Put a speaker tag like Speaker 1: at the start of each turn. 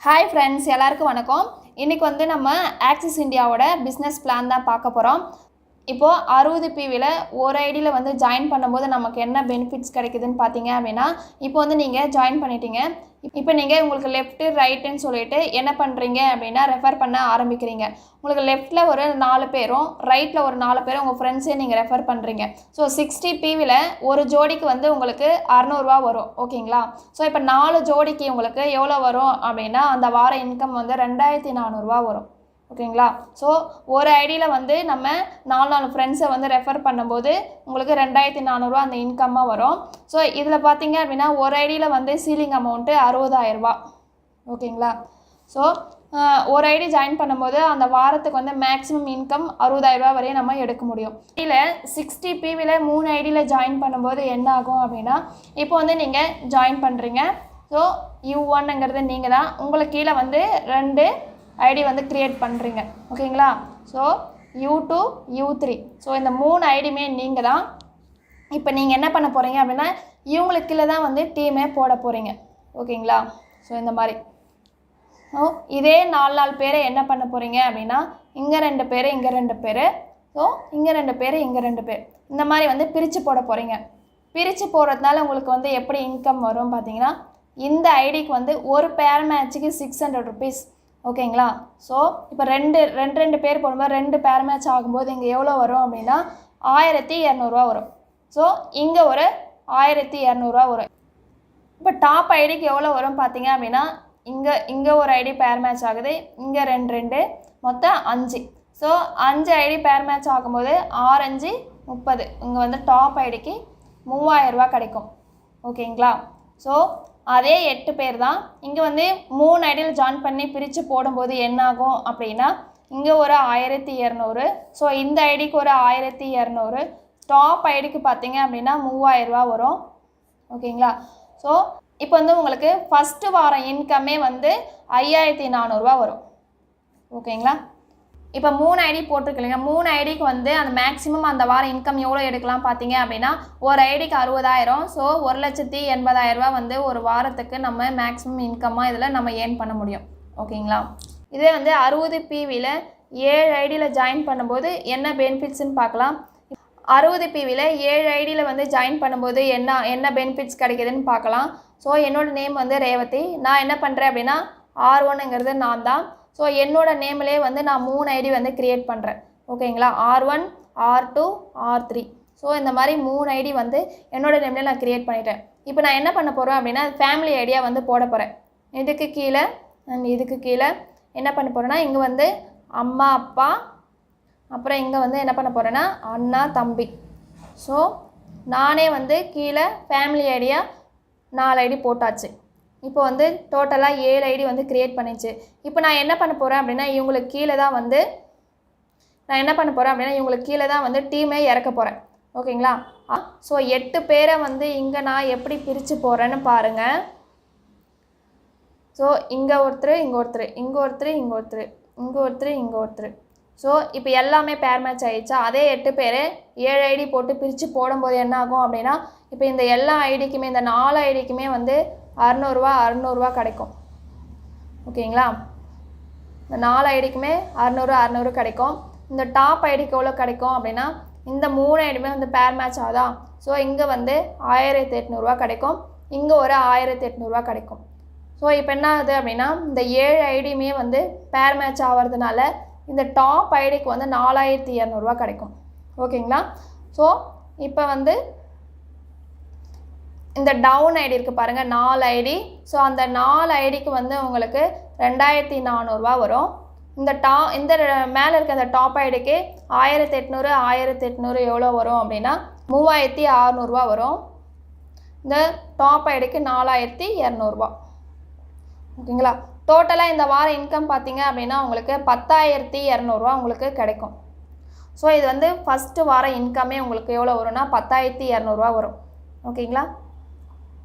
Speaker 1: Hi friends, எல்லாருக்கும் வணக்கம். இன்றைக்கி வந்து நம்ம ஆக்சிஸ் இந்தியாவோட பிஸ்னஸ் பிளான் தான் பார்க்க போகிறோம். இப்போது 60 பிவியில் ஒரு ஐடியில் வந்து ஜாயின் பண்ணும்போது நமக்கு என்ன பெனிஃபிட்ஸ் கிடைக்குதுன்னு பார்த்தீங்க அப்படின்னா, இப்போ வந்து நீங்கள் ஜாயின் பண்ணிட்டீங்க. இப்போ நீங்கள் உங்களுக்கு லெஃப்ட்டு ரைட்டுன்னு சொல்லிட்டு என்ன பண்ணுறீங்க அப்படின்னா ரெஃபர் பண்ண ஆரம்பிக்கிறீங்க. உங்களுக்கு லெஃப்ட்டில் ஒரு 4 பேரும் ரைட்டில் ஒரு 4 பேரும் உங்கள் ஃப்ரெண்ட்ஸே நீங்கள் ரெஃபர் பண்ணுறீங்க. ஸோ 60 பிவியில் ஒரு ஜோடிக்கு வந்து உங்களுக்கு 600 வரும். ஓகேங்களா? ஸோ இப்போ 4 ஜோடிக்கு உங்களுக்கு எவ்வளோ வரும் அப்படின்னா அந்த வார இன்கம் வந்து 2400 வரும். ஓகேங்களா? ஸோ ஒரு ஐடியில் வந்து நம்ம 4 ஃப்ரெண்ட்ஸை வந்து ரெஃபர் பண்ணும்போது உங்களுக்கு 2400 அந்த இன்கம்மாக வரும். ஸோ இதில் பார்த்தீங்க அப்படின்னா ஒரு ஐடியில் வந்து சீலிங் அமௌண்ட்டு 60000. ஓகேங்களா? ஸோ ஒரு ஐடி ஜாயின் பண்ணும்போது அந்த வாரத்துக்கு வந்து மேக்ஸிமம் இன்கம் 60000 வரையும் நம்ம எடுக்க முடியும். இதில் 60 பிவியில் 3 ஐடியில் ஜாயின் பண்ணும்போது என்ன ஆகும் அப்படின்னா, இப்போ வந்து நீங்கள் ஜாயின் பண்ணுறீங்க. ஸோ U1ங்கிறது நீங்கள் தான். உங்களுக்கு கீழே வந்து 2 ஐடி வந்து க்ரியேட் பண்ணுறீங்க. ஓகேங்களா? ஸோ U2 U3 ஸோ இந்த 3 ஐடியுமே நீங்கள் தான். இப்போ நீங்கள் என்ன பண்ண போகிறீங்க அப்படின்னா இவங்களுக்கு கீழே தான் வந்து டீமே போட போகிறீங்க. ஓகேங்களா? ஸோ இந்த மாதிரி இதே 4 பேரை என்ன பண்ண போகிறீங்க அப்படின்னா இங்கே 2 பேர் இங்கே 2 பேர், ஸோ இங்கே 2 பேர் இங்கே 2 பேர், இந்த மாதிரி வந்து பிரித்து போட போகிறீங்க. பிரித்து போடுறதுனால உங்களுக்கு வந்து எப்படி இன்கம் வரும் பார்த்தீங்கன்னா, இந்த ஐடிக்கு வந்து ஒரு பேர் மேட்ச்சுக்கு 600 ருபீஸ். ஓகேங்களா? ஸோ இப்போ ரெண்டு பேர் போடும்போது 2 பேர் மேட்ச் ஆகும்போது இங்கே எவ்வளோ வரும் அப்படின்னா 1200 வரும். ஸோ இங்கே ஒரு 1200 வரும். இப்போ டாப் ஐடிக்கு எவ்வளோ வரும் பார்த்தீங்க அப்படின்னா இங்கே ஒரு ஐடி பேர் மேட்ச் ஆகுது, இங்கே 2 மொத்தம் 5. ஸோ 5 ஐடி பேர் மேட்ச் ஆகும்போது 6×5 30. இங்கே வந்து டாப் ஐடிக்கு 3000 கிடைக்கும். ஓகேங்களா? ஸோ அதே 8 பேர் தான் இங்கே வந்து 3 ஐடியில் ஜாயின் பண்ணி பிரித்து போடும்போது என்னாகும் அப்படின்னா இங்கே ஒரு 1200. ஸோ இந்த ஐடிக்கு ஒரு 1200, டாப் ஐடிக்கு பார்த்தீங்க அப்படின்னா 3000 வரும். ஓகேங்களா? ஸோ இப்போ வந்து உங்களுக்கு ஃபஸ்ட்டு வாரம் இன்கமே வந்து 5400 வரும். ஓகேங்களா? இப்போ 3 ஐடி போட்டிருக்கீங்க. 3 ஐடிக்கு வந்து அந்த மேக்ஸிமம் அந்த வாரம் இன்கம் எவ்வளோ எடுக்கலாம் பார்த்தீங்க அப்படின்னா ஒரு ஐடிக்கு 60000. ஸோ 1,80,000 வந்து ஒரு வாரத்துக்கு நம்ம மேக்ஸிமம் இன்கம்மாக இதில் நம்ம ஏர்ன் பண்ண முடியும். ஓகேங்களா? இதே வந்து 60 பிவியில் 7 ஐடியில் ஜாயின் பண்ணும்போது என்ன பெனிஃபிட்ஸ்ன்னு பார்க்கலாம். 60 பிவியில் 7 ஐடியில் வந்து ஜாயின் பண்ணும்போது என்ன பெனிஃபிட்ஸ் கிடைக்குதுன்னு பார்க்கலாம். ஸோ என்னோடய நேம் வந்து ரேவதி. நான் என்ன பண்ணுறேன் அப்படின்னா R1ங்கிறது நான் தான். ஸோ என்னோடய நேம்லேயே வந்து நான் 3 ஐடி வந்து க்ரியேட் பண்ணுறேன். ஓகேங்களா? R1 R2 R3. ஸோ இந்த மாதிரி 3 ஐடி வந்து என்னோடய நேம்லேயே நான் க்ரியேட் பண்ணிட்டேன். இப்போ நான் என்ன பண்ண போகிறேன் அப்படின்னா ஃபேமிலி ஐடியா வந்து போட போகிறேன். இதுக்கு கீழே இதுக்கு கீழே என்ன பண்ண போகிறேன்னா இங்கே வந்து அம்மா அப்பா, அப்புறம் இங்கே வந்து என்ன பண்ண போகிறேன்னா அண்ணா தம்பி. ஸோ நானே வந்து கீழே ஃபேமிலி ஐடியா 4 ஐடி போட்டாச்சு. இப்போ வந்து டோட்டலாக 7 ஐடி வந்து க்ரியேட் பண்ணிச்சு. இப்போ நான் என்ன பண்ண போகிறேன் அப்படின்னா இவங்களுக்கு கீழே தான் வந்து டீமே இறக்க போகிறேன். ஓகேங்களா? ஸோ 8 பேரை வந்து இங்கே நான் எப்படி பிரித்து போகிறேன்னு பாருங்கள். ஸோ இங்கே ஒருத்தர் இங்கே ஒருத்தர் இங்கே ஒருத்தர் இங்கே ஒருத்தர் இங்கே ஒருத்தர் இங்கே ஒருத்தர். ஸோ இப்போ எல்லாமே பேர் மேட்ச் ஆகிடுச்சா? அதே 8 பேர் 7 ஐடி போட்டு பிரித்து போடும்போது என்ன ஆகும் அப்படின்னா இப்போ இந்த எல்லா ஐடிக்குமே இந்த 4 ஐடிக்குமே வந்து 600 கிடைக்கும். ஓகேங்களா? இந்த 4 ஐடிக்குமே 600 கிடைக்கும். இந்த டாப் ஐடிக்கு எவ்வளோ கிடைக்கும் அப்படின்னா இந்த 3 ஐடியுமே வந்து பேர் மேட்ச் ஆகுதா? ஸோ இங்கே வந்து 1800 கிடைக்கும், இங்கே ஒரு 1800 கிடைக்கும். ஸோ இப்போ என்ன ஆகுது அப்படின்னா இந்த 7 ஐடியுமே வந்து பேர் மேட்ச் ஆகிறதுனால இந்த டாப் ஐடிக்கு வந்து 4200 கிடைக்கும். ஓகேங்களா? ஸோ இப்போ வந்து இந்த டவுன் ஐடி இருக்குது பாருங்கள், 4 ஐடி. ஸோ அந்த 4 ஐடிக்கு வந்து உங்களுக்கு 2400 வரும். இந்த மேலே இருக்க அந்த டாப் ஐடிக்கு 1800 எவ்வளோ வரும் அப்படின்னா 3600 வரும். இந்த டாப் ஐடிக்கு 4200. ஓகேங்களா? டோட்டலாக இந்த வார இன்கம் பார்த்தீங்க அப்படின்னா உங்களுக்கு 10200 உங்களுக்கு கிடைக்கும். ஸோ இது வந்து ஃபஸ்ட்டு வார இன்கமே உங்களுக்கு எவ்வளோ வரும்னா 10200 வரும். ஓகேங்களா?